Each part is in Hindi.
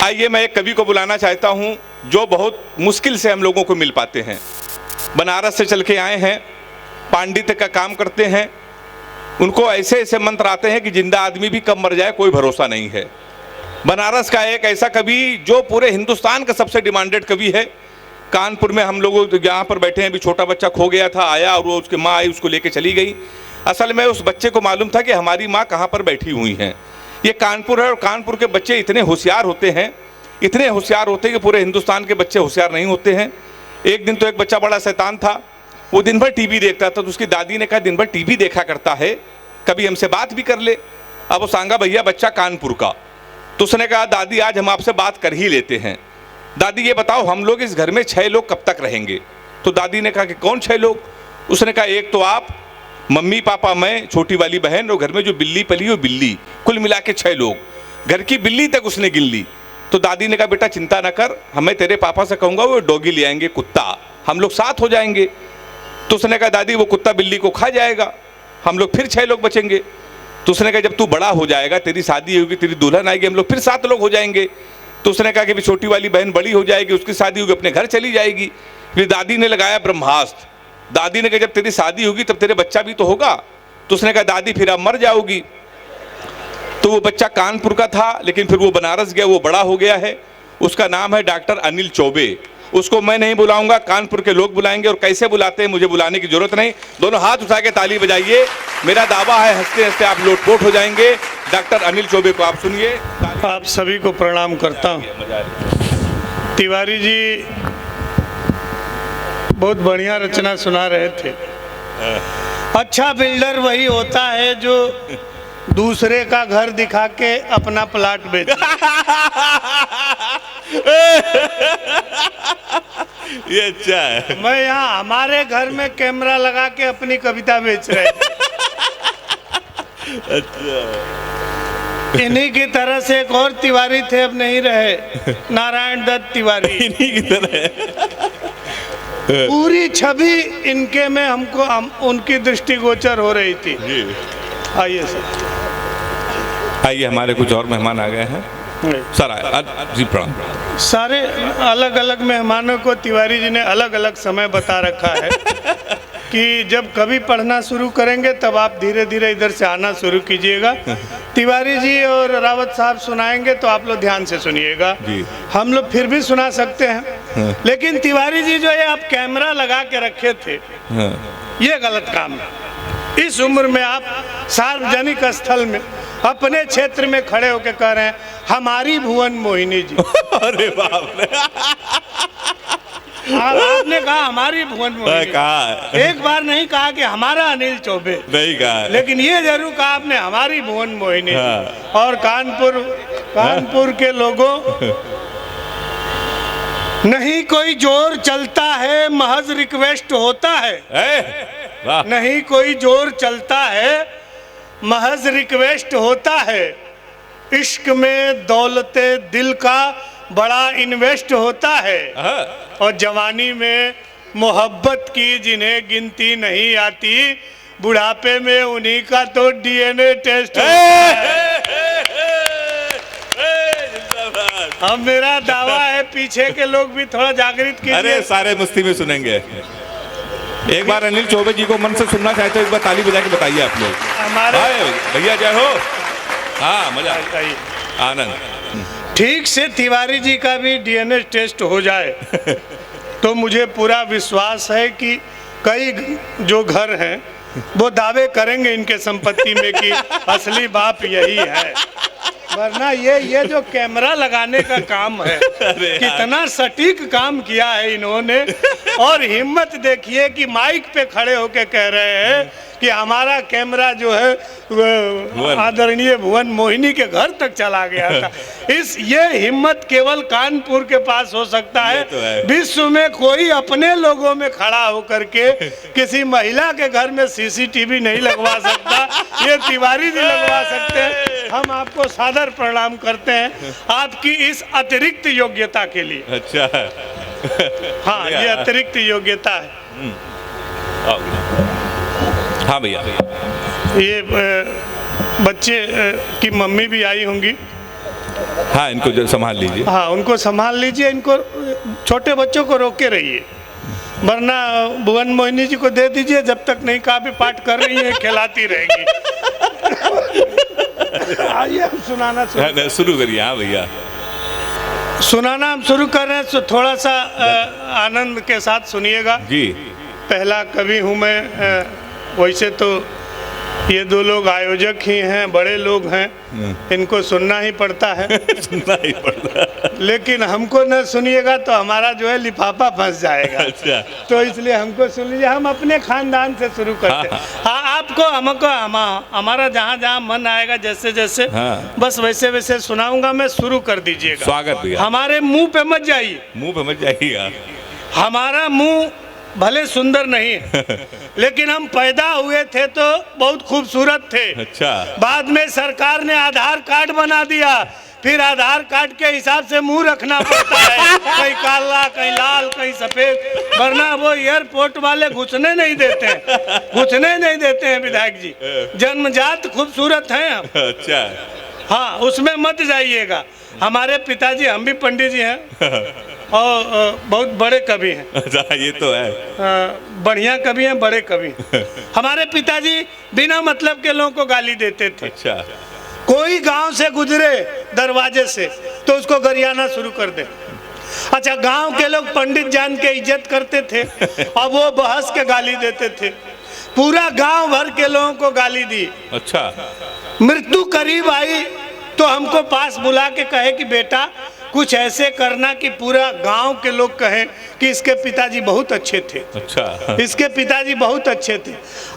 आइए मैं एक कवि को बुलाना चाहता हूं जो बहुत मुश्किल से हम लोगों को मिल पाते हैं। बनारस से चल के आए हैं, पांडित्य का काम करते हैं। उनको ऐसे ऐसे मंत्र आते हैं कि जिंदा आदमी भी कब मर जाए कोई भरोसा नहीं है। बनारस का एक ऐसा कवि जो पूरे हिंदुस्तान का सबसे डिमांडेड कवि है। कानपुर में हम लोग यहाँ पर बैठे हैं, अभी छोटा बच्चा खो गया था, आया और वो उसकी माँ आई, उसको लेके चली गई। असल में उस बच्चे को मालूम था कि हमारी माँ कहाँ पर बैठी हुई हैं। ये कानपुर है और कानपुर के बच्चे इतने होशियार होते हैं, इतने होशियार होते हैं कि पूरे हिंदुस्तान के बच्चे होशियार नहीं होते हैं। एक दिन तो एक बच्चा बड़ा शैतान था, वो दिन भर टीवी देखता था। तो उसकी दादी ने कहा दिन भर टीवी देखा करता है, कभी हमसे बात भी कर ले। अब वो सांगा भैया बच्चा कानपुर का। तो उसने कहा दादी आज हम आपसे बात कर ही लेते हैं। दादी ये बताओ हम लोग इस घर में 6 लोग कब तक रहेंगे? तो दादी ने कहा कि कौन 6 लोग? उसने कहा एक तो आप, मम्मी पापा, मैं, छोटी वाली बहन और घर में जो बिल्ली पली वो बिल्ली, कुल मिला के 6 लोग। घर की बिल्ली तक उसने गिन ली। तो दादी ने कहा बेटा चिंता न कर, हमें तेरे पापा से कहूँगा वो डॉगी ले आएंगे, कुत्ता, हम लोग साथ हो जाएंगे। तो उसने कहा दादी वो कुत्ता बिल्ली को खा जाएगा, हम लोग फिर 6 लोग बचेंगे। तो उसने कहा जब तू बड़ा हो जाएगा, तेरी शादी होगी, तेरी दुल्हन आएगी, हम लोग फिर 7 लोग हो जाएंगे। तो उसने कहा कि छोटी वाली बहन बड़ी हो जाएगी, उसकी शादी होगी, अपने घर चली जाएगी। फिर दादी ने लगाया ब्रह्मास्त्र। दादी ने कहा जब तेरी शादी होगी तब तेरे बच्चा भी तो होगा। तो उसने कहा दादी फिर आप मर जाओगी। तो वो बच्चा कानपुर का था, लेकिन फिर वो बनारस गया, वो बड़ा हो गया है। उसका नाम है डॉक्टर अनिल चौबे। उसको मैं नहीं बुलाऊंगा, कानपुर के लोग बुलाएंगे। और कैसे बुलाते हैं मुझे बुलाने की जरूरत नहीं। दोनों हाथ उठा के ताली बजाइए। मेरा दावा है हंसते हंसते आप लोटपोट हो जाएंगे। डॉक्टर अनिल चौबे को आप सुनिए। आप सभी को प्रणाम करता हूँ। तिवारी जी बहुत बढ़िया रचना सुना रहे थे। अच्छा बिल्डर वही होता है जो दूसरे का घर दिखा के अपना प्लाट बेचे। ये अच्छा है। मैं यहाँ हमारे घर में कैमरा लगा के अपनी कविता बेच रहे थे। अच्छा। इन्हीं की तरह से एक और तिवारी थे, अब नहीं रहे, नारायण दत्त तिवारी। इन्हीं की तरह पूरी छवि इनके में हमको उनकी दृष्टिगोचर हो रही थी। आइए सर। आइए, हमारे कुछ और मेहमान आ गए हैं सर। जी प्रणाम। सारे अलग अलग मेहमानों को तिवारी जी ने अलग अलग समय बता रखा है कि जब कभी पढ़ना शुरू करेंगे तब आप धीरे धीरे इधर से आना शुरू कीजिएगा। तिवारी जी और रावत साहब सुनाएंगे तो आप लोग ध्यान से सुनिएगा। हम लोग फिर भी सुना सकते हैं, लेकिन तिवारी जी जो है आप कैमरा लगा के रखे थे, ये गलत काम है। इस उम्र में आप सार्वजनिक स्थल में अपने क्षेत्र में खड़े होकर कह रहे हैं हमारी भुवन मोहिनी जी। अरे बाप रे। आपने कहा हमारी भुवन मोहिनी, कहा एक बार नहीं कहा कि हमारा अनिल चौबे, नहीं कहा, लेकिन ये जरूर कहा आपने हमारी भुवन मोहिनी। और कानपुर के लोगों, नहीं कोई जोर चलता है महज रिक्वेस्ट होता है। नहीं कोई जोर चलता है महज रिक्वेस्ट होता है। इश्क में दौलते दिल का बड़ा इन्वेस्ट होता है। और जवानी में मोहब्बत की जिन्हें गिनती नहीं आती, बुढ़ापे में उन्हीं का तो डीएनए टेस्ट होता है। अब मेरा दावा है पीछे के लोग भी थोड़ा जागृत कीजिए। अरे सारे मस्ती में सुनेंगे। एक बार अनिल चौबे जी को मन से सुनना चाहते हो, एक बार ताली बजा के बताइए आप लोग। हमारे भैया जय हो। हाँ मजा आनंद। ठीक से तिवारी जी का भी डीएनए टेस्ट हो जाए तो मुझे पूरा विश्वास है कि कई जो घर हैं वो दावे करेंगे इनके संपत्ति में कि असली बाप यही है। वरना ये जो कैमरा लगाने का काम है, कितना सटीक काम किया है इन्होंने। और हिम्मत देखिए कि माइक पे खड़े होके कह रहे हैं कि हमारा कैमरा जो है आदरणीय भुवन मोहिनी के घर तक चला गया था। ये हिम्मत केवल कानपुर के पास हो सकता है। तो है। विश्व में कोई अपने लोगों में खड़ा होकर के किसी महिला के घर में सीसीटीवी नहीं लगवा सकता, ये तिवारी जी लगवा सकते हैं। हम आपको सादर प्रणाम करते हैं आपकी इस अतिरिक्त योग्यता के लिए। अच्छा। हाँ, ये अतिरिक्त योग्यता है। हाँ भैया। ये बच्चे की मम्मी भी आई होंगी। हाँ, इनको जो संभाल लीजिए। हाँ, उनको संभाल लीजिए, इनको छोटे बच्चों को रोके रहिए, वरना भुवन मोहिनी जी को दे दीजिए, जब तक नहीं काव्य पाठ कर रही है खिलाती रहेंगी। आइए हम सुनाना शुरू करिए। हाँ भैया, सुनाना हम शुरू कर रहे हैं, तो थोड़ा सा आनंद के साथ सुनिएगा जी। पहला कवि हूँ मैं, वैसे तो ये दो लोग आयोजक ही हैं, बड़े लोग हैं, इनको सुनना ही पड़ता है। सुनना ही पड़ता है। लेकिन हमको न सुनिएगा तो हमारा जो है लिफाफा फंस जाएगा। अच्छा। तो इसलिए हमको सुन लीजिए, हम अपने खानदान से शुरू करते हैं। हाँ, आपको हमको हमारा जहाँ जहाँ मन आएगा, जैसे जैसे बस वैसे वैसे सुनाऊंगा मैं, शुरू कर दीजिएगा। स्वागत भैया। हमारे मुंह पे मत जाइए, मुंह पे मत जाइएगा। हमारा मुंह भले सुंदर नहीं है, लेकिन हम पैदा हुए थे तो बहुत खूबसूरत थे। अच्छा। बाद में सरकार ने आधार कार्ड बना दिया, फिर आधार कार्ड के हिसाब से मुंह रखना पड़ता है, कहीं काला, कहीं लाल, कहीं सफेद, वरना वो एयरपोर्ट वाले घुसने नहीं देते हैं विधायक जी। जन्मजात खूबसूरत हैं हम। अच्छा। हाँ, उसमें मत जाइएगा। हमारे पिताजी, हम भी पंडित जी हैं और बहुत बड़े कवि हैं। अच्छा, ये तो है। बढ़िया कवि हैं, बड़े कवि। हमारे पिताजी बिना मतलब के लोगों को गाली देते थे। अच्छा। कोई गांव से गुजरे दरवाजे से तो उसको गरियाना शुरू कर दे। अच्छा, गांव के लोग पंडित जान के इज्जत करते थे और वो बहस के गाली देते थे। पूरा गांव भर के लोगों को गाली दी। अच्छा। मृत्यु करीब आई तो हमको पास बुला के कहे कि बेटा कुछ ऐसे करना कि पूरा गांव के लोग कहें कि इसके पिताजी बहुत अच्छे थे। अच्छा। इसके पिताजी बहुत अच्छे थे।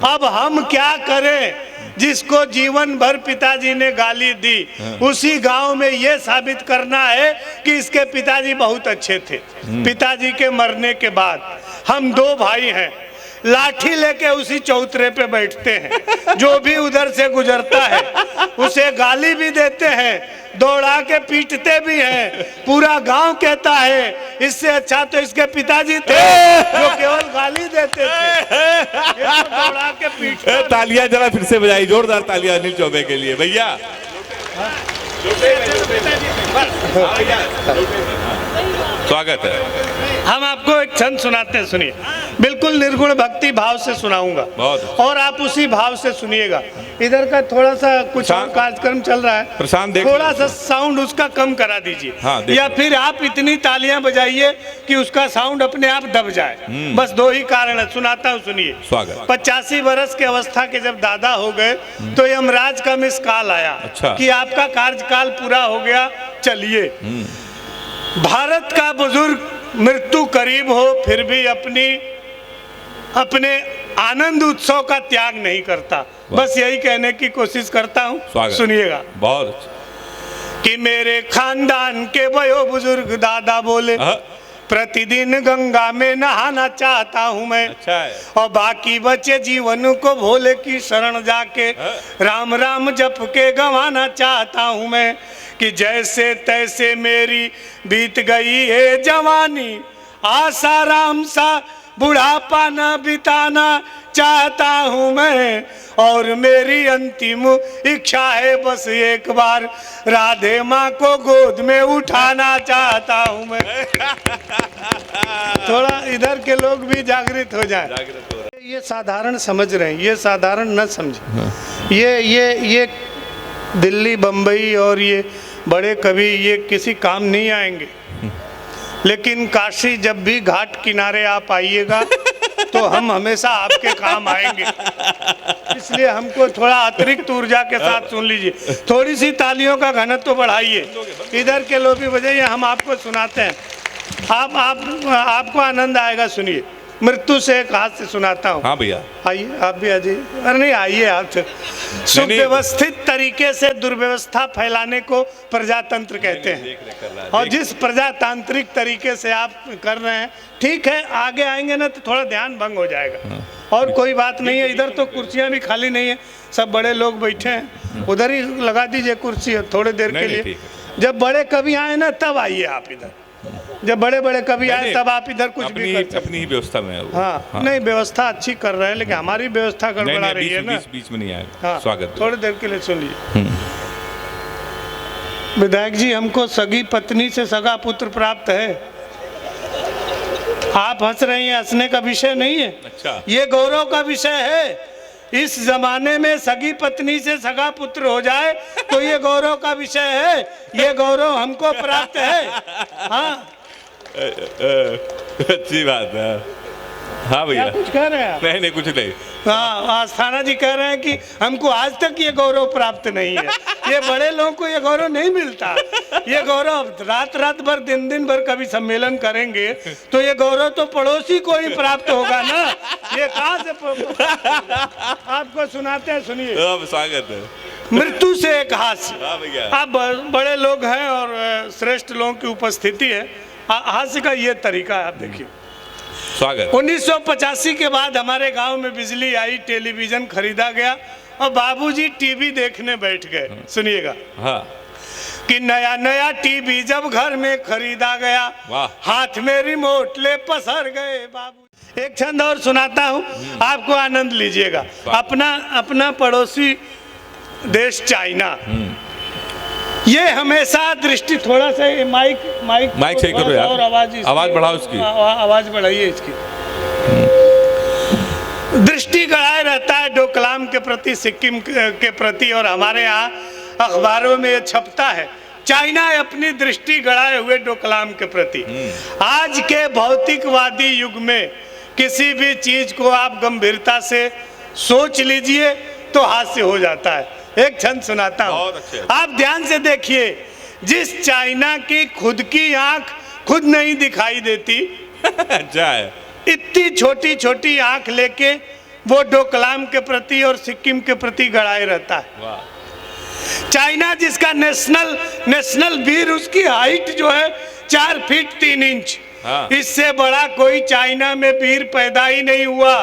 अब हम क्या करें, जिसको जीवन भर पिताजी ने गाली दी, उसी गांव में ये साबित करना है कि इसके पिताजी बहुत अच्छे थे। पिताजी के मरने के बाद हम दो भाई हैं, लाठी लेके उसी चौतरे पे बैठते हैं, जो भी उधर से गुजरता है उसे गाली भी देते हैं, दौड़ा के पीटते भी हैं। पूरा गांव कहता है इससे अच्छा तो इसके पिताजी थे जो केवल गाली देते थे, ये तो दौड़ा के पीटते। तालियां जरा फिर से बजाई, जोरदार तालियां अनिल चौबे के लिए भैया। स्वागत है। हम आपको एक छंद सुनाते हैं, सुनिए। बिल्कुल निर्गुण भक्ति भाव से सुनाऊंगा और आप उसी भाव से सुनिएगा। इधर का थोड़ा सा कुछ और कार्यक्रम चल रहा है, प्रशांत थोड़ा सा साउंड उसका कम करा दीजिए। हाँ, या फिर आप इतनी तालियां बजाइए कि उसका साउंड अपने आप दब जाए। बस दो ही कारण है, सुनाता हूँ, सुनिए। 85 वर्ष की अवस्था के जब दादा हो गए तो यमराज का मिस कॉल आया कि आपका कार्यकाल पूरा हो गया, चलिए। भारत का बुजुर्ग मृत्यु करीब हो फिर भी अपने आनंद उत्सव का त्याग नहीं करता। बस यही कहने की कोशिश करता हूँ, सुनिएगा। बहुत अच्छा। कि मेरे खानदान के वयो बुजुर्ग दादा बोले, प्रतिदिन गंगा में नहाना चाहता हूँ मैं। अच्छा है। और बाकी बचे जीवन को भोले की शरण जाके राम राम जप के गंवाना चाहता हूँ मैं। कि जैसे तैसे मेरी बीत गई है जवानी, आसाराम सा बुढ़ापा न बिताना चाहता हूँ मैं। और मेरी अंतिम इच्छा है बस एक बार राधे माँ को गोद में उठाना चाहता हूँ मैं। थोड़ा इधर के लोग भी जागृत हो जाए। ये साधारण समझ रहे हैं, ये साधारण न समझे। ये दिल्ली, बम्बई और ये बड़े कवि ये किसी काम नहीं आएंगे, लेकिन काशी जब भी घाट किनारे आप आइएगा तो हम हमेशा आपके काम आएंगे। इसलिए हमको थोड़ा अतिरिक्त ऊर्जा के साथ सुन लीजिए। थोड़ी सी तालियों का घनत्व बढ़ाइए, इधर के लोग भी बजाइए, हम आपको सुनाते हैं। आपको आनंद आएगा, सुनिए। मृत्यु से एक हाथ से सुनाता हूँ। हाँ भैया, आइए आप भी आ जाइए। अरे नहीं, आइए आप। सुव्यवस्थित तरीके से दुर्व्यवस्था फैलाने को प्रजातंत्र कहते हैं। और जिस प्रजातांत्रिक तरीके से आप कर रहे हैं, ठीक है, आगे आएंगे ना तो थोड़ा ध्यान भंग हो जाएगा। और कोई बात नहीं है, इधर तो कुर्सियां भी खाली नहीं है, सब बड़े लोग बैठे हैं, उधर ही लगा दीजिए कुर्सी थोड़ी देर के लिए। जब बड़े कवि आए ना तब आइए आप इधर, जब बड़े बड़े कवि आए तब आप इधर कुछ भी कर सकते हैं। अपनी ही व्यवस्था में है वो। हाँ, नहीं व्यवस्था अच्छी कर रहे हैं, लेकिन हमारी व्यवस्था गड़बड़ा रही है ना। बीच में नहीं आएगा। हाँ, स्वागत। थोड़ी देर के लिए सुन लीजिए। विधायक जी, हमको सगी पत्नी से सगा पुत्र प्राप्त है। आप हंस रहे हैं, हंसने का विषय नहीं है। अच्छा। ये गौरव का विषय है। इस जमाने में सगी पत्नी से सगा पुत्र हो जाए तो ये गौरव का विषय है। ये गौरव हमको प्राप्त है। हाँ, अच्छी बात है। हाँ भैया, कुछ कह रहे हैं आप? नहीं कुछ नहीं। हाँ, आस्थाना जी कह रहे हैं कि हमको आज तक ये गौरव प्राप्त नहीं है। ये बड़े लोगों को ये गौरव नहीं मिलता। ये गौरव रात रात भर दिन दिन भर कभी सम्मेलन करेंगे तो ये गौरव तो पड़ोसी को ही प्राप्त होगा ना। ये कहाँ से आपको सुनाते हैं, सुनिए। स्वागत है। मृत्यु से एक हास्य। हाँ भैया, आप बड़े लोग हैं और श्रेष्ठ लोगों की उपस्थिति है। हास्य का ये तरीका है, आप देखिए। स्वागत। 1985 के बाद हमारे गांव में बिजली आई, टेलीविजन खरीदा गया और बाबूजी टीवी देखने बैठ गए। सुनिएगा। हाँ। कि नया नया टीवी जब घर में खरीदा गया, वाह। हाथ में रिमोट ले पसर गए बाबू। एक छंद और सुनाता हूँ, आपको आनंद लीजिएगा। अपना पड़ोसी देश चाइना, ये हमेशा दृष्टि, थोड़ा सा माइक सही करो यार, और आवाज बढ़ाओ इसकी, आवाज बढ़ाइए इसकी। दृष्टि गड़ाए रहता है डोकलाम के प्रति, सिक्किम के प्रति, और हमारे यहाँ अखबारों में ये छपता है, चाइना अपनी दृष्टि गड़ाए हुए डोकलाम के प्रति। आज के भौतिकवादी युग में किसी भी चीज को आप गंभीरता से सोच लीजिए तो हास्य हो जाता है। एक छंद सुनाता हूँ, आप ध्यान से देखिए। जिस चाइना की खुद की आंख खुद नहीं दिखाई देती, अच्छा है, इतनी छोटी छोटी आंख लेके वो डोकलाम के प्रति और सिक्किम के प्रति गड़ाए रहता है। वाह। चाइना जिसका नेशनल वीर, उसकी हाइट जो है 4 फीट 3 इंच। हाँ। इससे बड़ा कोई चाइना में वीर पैदा ही नहीं हुआ।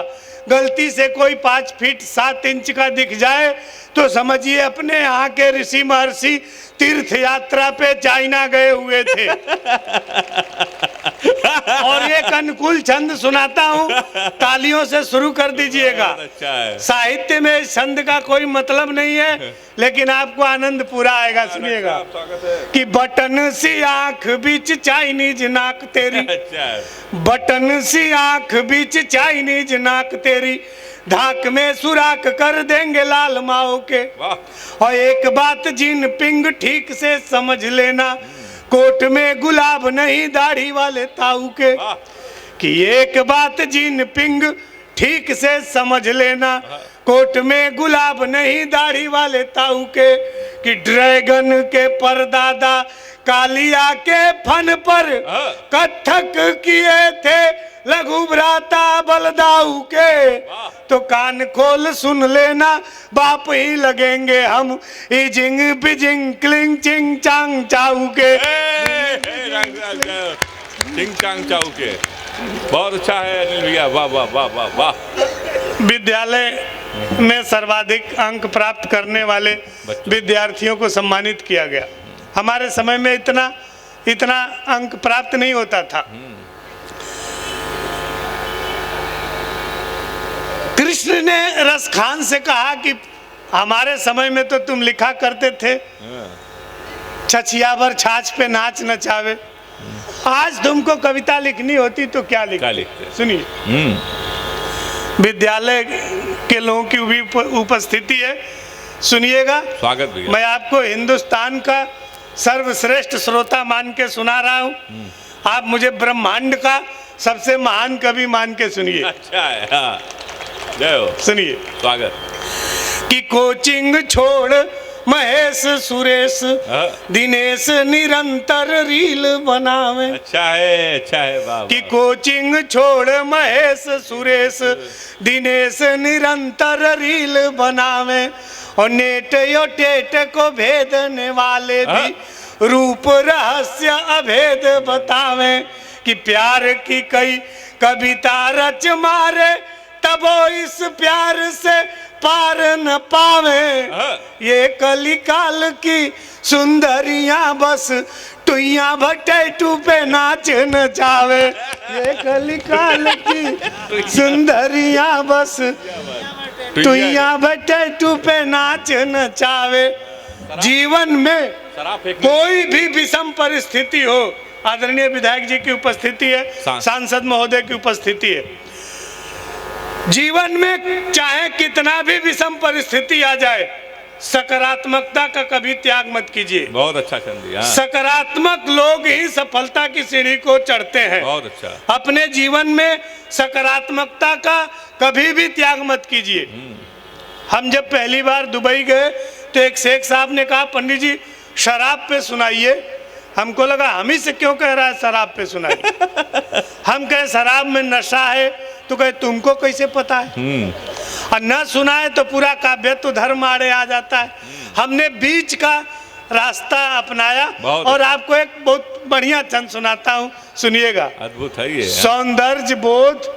गलती से कोई 5 फीट 7 इंच का दिख जाए तो समझिए अपने यहाँ के ऋषि महर्षि तीर्थ यात्रा पे चाइना गए हुए थे। और एक अनुकूल छंद सुनाता हूँ, तालियों से शुरू कर दीजिएगा। अच्छा है। साहित्य में इस छंद का कोई मतलब नहीं है, लेकिन आपको आनंद पूरा आएगा। सुनिएगा। कि बटन सी आंख बीच चाइनीज नाक तेरी, अच्छा है। बटन सी आंख बीच चाइनीज नाक तेरी, धाक में सुराख कर देंगे लाल माओ के। और एक बात जिन पिंग ठीक से समझ लेना, कोट में गुलाब नहीं दाढ़ी वाले ताऊ के। कि एक बात जिन पिंग ठीक से समझ लेना, कोट में गुलाब नहीं दाढ़ी वाले ताऊ के। कि ड्रैगन के परदादा कालिया के फन पर कथक किए थे लघु भ्राता बलदाऊ के। तो कान खोल सुन लेना, बाप ही लगेंगे हम इजिंग बिजिंग क्लिंग चिंग चांग चाऊ के। चिंग चांग चाऊ के। बहुत अच्छा है अनिल भैया, वाह वाह वाह वाह वाह। विद्यालय में सर्वाधिक अंक प्राप्त करने वाले विद्यार्थियों को सम्मानित किया गया। हमारे समय में इतना अंक प्राप्त नहीं होता था। कृष्ण ने रसखान से कहा कि हमारे समय में तो तुम लिखा करते थे, छछियावर छाछ पे नाच नचावे। आज तुमको कविता लिखनी होती तो क्या लिखते? सुनिए। विद्यालय के लोगों की भी उपस्थिति है, सुनिएगा। स्वागत भैया। मैं आपको हिंदुस्तान का सर्वश्रेष्ठ श्रोता मान के सुना रहा हूँ, आप मुझे ब्रह्मांड का सबसे महान कवि मान के सुनिए। अच्छा है। हाँ। जय हो। सुनिए। स्वागत। कि कोचिंग छोड़ महेश सुरेश दिनेश निरंतर रील बनावे। अच्छा है बाबा। कि कोचिंग छोड़ महेश सुरेश दिनेश निरंतर रील बनावे। और नेट यो टेट को भेदने वाले भी रूप रहस्य अभेद बतावे। कि प्यार की कई कविता रच मारे, तब वो इस प्यार से पार न पावे। ये कली काल की सुंदरियां बस टुइया भटेटू पे नाच नचावे। ये कली काल की सुंदरियां बस टुइया भटेटू पे नाच नचावे। जीवन में शराब फेंकने कोई भी विषम परिस्थिति हो, आदरणीय विधायक जी की उपस्थिति है, सांसद महोदय की उपस्थिति है, जीवन में चाहे कितना भी विषम परिस्थिति आ जाए, सकारात्मकता का कभी त्याग मत कीजिए। बहुत अच्छा चंदी, हाँ। सकारात्मक लोग ही सफलता की सीढ़ी को चढ़ते हैं। बहुत अच्छा। अपने जीवन में सकारात्मकता का कभी भी त्याग मत कीजिए। हम जब पहली बार दुबई गए तो एक शेख साहब ने कहा, पंडित जी शराब पे सुनाइए। हमको लगा हम ही से क्यों कह रहा है शराब पे सुनाइए। हम कहे शराब में नशा है, तो कहे तुमको कैसे पता है। और न सुनाए तो पूरा काव्य तो धर्म आड़े आ जाता है। हमने बीच का रास्ता अपनाया और आपको एक बहुत बढ़िया छंद सुनाता हूँ, सुनिएगा। अद्भुत है ये। सौंदर्य बोध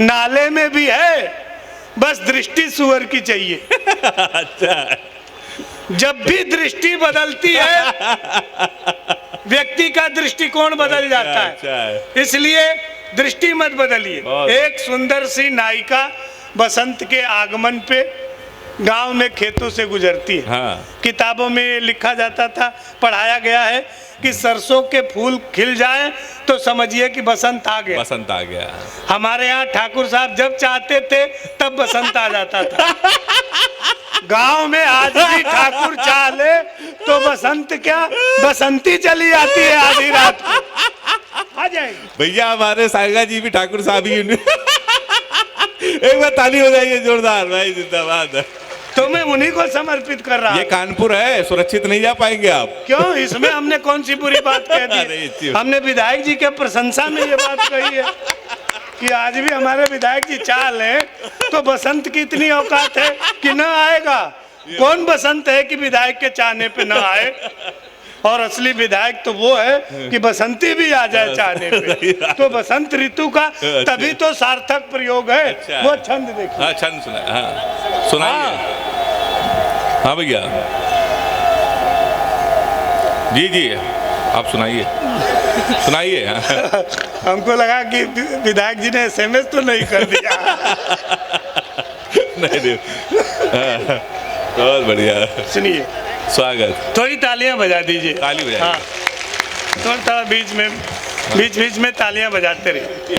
नाले में भी है, बस दृष्टि सुअर की चाहिए। अच्छा। जब भी दृष्टि बदलती है व्यक्ति का दृष्टिकोण बदल जाता है, इसलिए दृष्टि मत बदलिए। एक सुंदर सी नायिका बसंत के आगमन पे गांव में खेतों से गुजरती है। हाँ। किताबों में लिखा जाता था, पढ़ाया गया है कि सरसों के फूल खिल जाए तो समझिए कि बसंत आ गया। बसंत आ गया। हमारे यहाँ ठाकुर साहब जब चाहते थे तब बसंत आ जाता था। गांव में आज भी ठाकुर चाह ले तो बसंत क्या, बसंती चली आती है आधी रात को, आ जाएगी। भैया हमारे सागा जी भी ठाकुर साहब ही एक बार ताली हो जाइए जोरदार भाई, जिंदाबाद। तो मैं उन्हीं को समर्पित कर रहा हूँ। ये कानपुर है, सुरक्षित नहीं जा पाएंगे आप। क्यों, इसमें हमने कौन सी बुरी बात कह दी? हमने विधायक जी के प्रशंसा में ये बात कही है कि आज भी हमारे विधायक जी चाह लें तो बसंत की इतनी औकात है कि न आएगा। कौन बसंत है कि विधायक के चाहने पे न आए? और असली विधायक तो वो है कि बसंती भी आ जाए चाहने पे। तो बसंत ऋतु का तभी तो सार्थक प्रयोग है। अच्छा। वो छंद देखिए। हाँ, छंद सुना। हाँ, सुनाइए। हाँ भैया जी जी, आप सुनाइए सुनाइए। हमको लगा कि विधायक जी ने SMS तो नहीं कर दिया। नहीं, बहुत बढ़िया। सुनिए, स्वागत। थोड़ी तालियां बजा दीजिए। ताली बजाइए। हाँ, थोड़ा बीच में तालियां बजाते रहिए।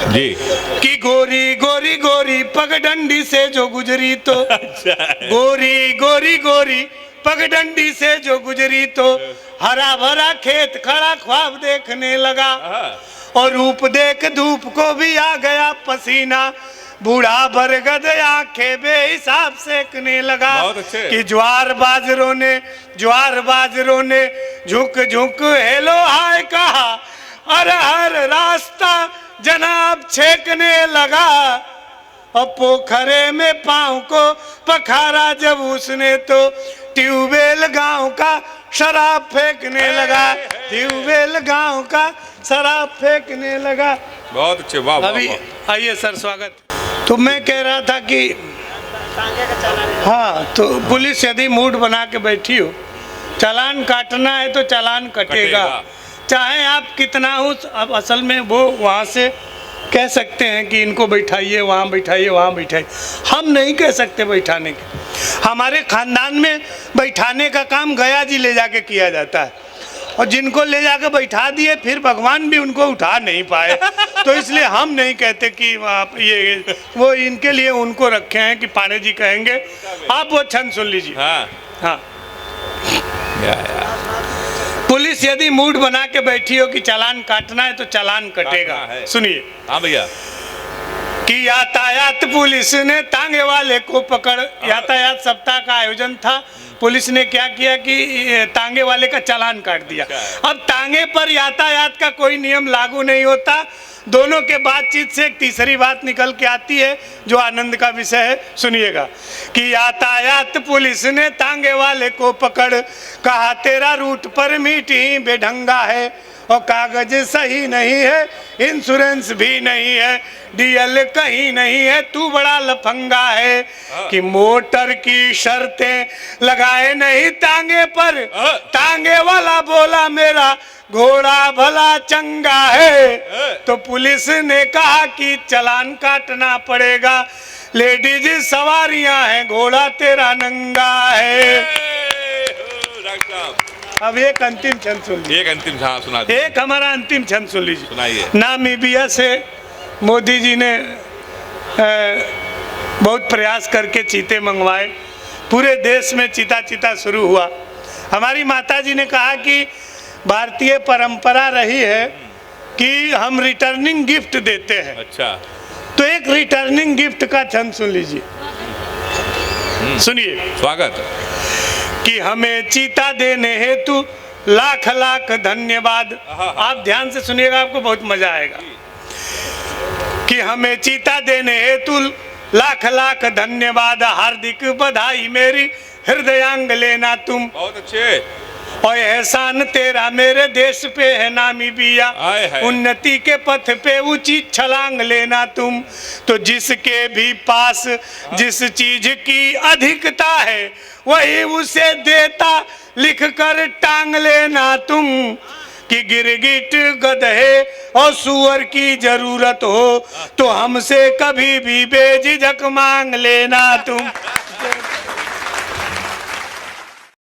जी। कि गोरी गोरी गोरी पगडंडी से जो गुजरी तो, गोरी गोरी गोरी पगडंडी से जो गुजरी तो, हरा भरा खेत खड़ा ख्वाब देखने लगा, और रूप देख धूप को भी आ गया पसीना, बूढ़ा बरगद आंखें बेहिसाब सेकने लगा। कि ज्वार बाजरों ने झुक झुक हेलो हाय कहा, और हर रास्ता जनाब छेकने लगा, और पोखरे में पाँव को पखारा जब उसने तो ट्यूबवेल गांव का शराब फेंकने लगा, ट्यूबवेल गांव का शराब फेंकने लगा। बहुत अच्छे, वाह। अभी आइए सर, स्वागत। तो मैं कह रहा था कि हाँ, तो पुलिस यदि मूड बना के बैठी हो, चालान काटना है तो चालान कटेगा, चाहे आप कितना हो। अब असल में वो वहाँ से कह सकते हैं कि इनको बैठाइए, वहाँ बैठाइए, वहाँ बैठाइए। हम नहीं कह सकते बैठाने के। हमारे खानदान में बैठाने का काम गया जी ले जाके किया जाता है, और जिनको ले जाकर बैठा दिए फिर भगवान भी उनको उठा नहीं पाए। तो इसलिए हम नहीं कहते कि आप ये वो, इनके लिए उनको रखे हैं कि पांडे जी कहेंगे। आप वो छंद सुन लीजिए। हाँ। हाँ। पुलिस यदि मूड बना के बैठी हो कि चालान काटना है तो चालान कटेगा। सुनिए। हाँ भैया। कि यातायात पुलिस ने तांगे वाले को पकड़, यातायात सप्ताह का आयोजन था, पुलिस ने क्या किया कि तांगे वाले का चालान काट दिया। अब तांगे पर यातायात का कोई नियम लागू नहीं होता। दोनों के बातचीत से एक तीसरी बात निकल के आती है जो आनंद का विषय है। सुनिएगा। कि यातायात पुलिस ने तांगे वाले को पकड़, कहा तेरा रूट परमिट ही बेढंगा है, और कागज सही नहीं है, इंश्योरेंस भी नहीं है, DL कहीं नहीं है, तू बड़ा लफंगा है। कि मोटर की शर्तें लगाए नहीं तांगे पर, तांगे वाला बोला मेरा घोड़ा भला चंगा है, तो पुलिस ने कहा कि चालान काटना पड़ेगा। लेडीज सवारियां हैं, घोड़ा तेरा नंगा है। डॉक्टर साहब अब एक अंतिम छंद सुन लीजिए। एक अंतिम, हाँ सुना दीजिए। एक हमारा अंतिम छंद सुन लीजिए। सुनाइए। नामीबिया से मोदी जी ने बहुत प्रयास करके चीते मंगवाए। पूरे देश में चीता शुरू हुआ। हमारी माता जी ने कहा कि भारतीय परंपरा रही है कि हम रिटर्निंग गिफ्ट देते हैं। अच्छा, तो एक रिटर्निंग गिफ्ट का छंद सुन लीजिए। सुनिए। स्वागत। कि हमें चीता देने हेतु लाख लाख धन्यवाद। आप ध्यान से सुनिएगा, आपको बहुत मजा आएगा। कि हमें चीता देने हेतु लाख लाख धन्यवाद, हार्दिक बधाई मेरी हृदयांग लेना तुम। बहुत अच्छे। और एहसान तेरा मेरे देश पे है नामीबिया, उन्नति के पथ पे ऊंची छलांग लेना तुम। तो जिसके भी पास जिस चीज की अधिकता है, वही उसे देता लिख कर टांग लेना तुम। कि गिरगिट गधे और सुअर की जरूरत हो, तो हमसे कभी भी बेझिझक मांग लेना तुम।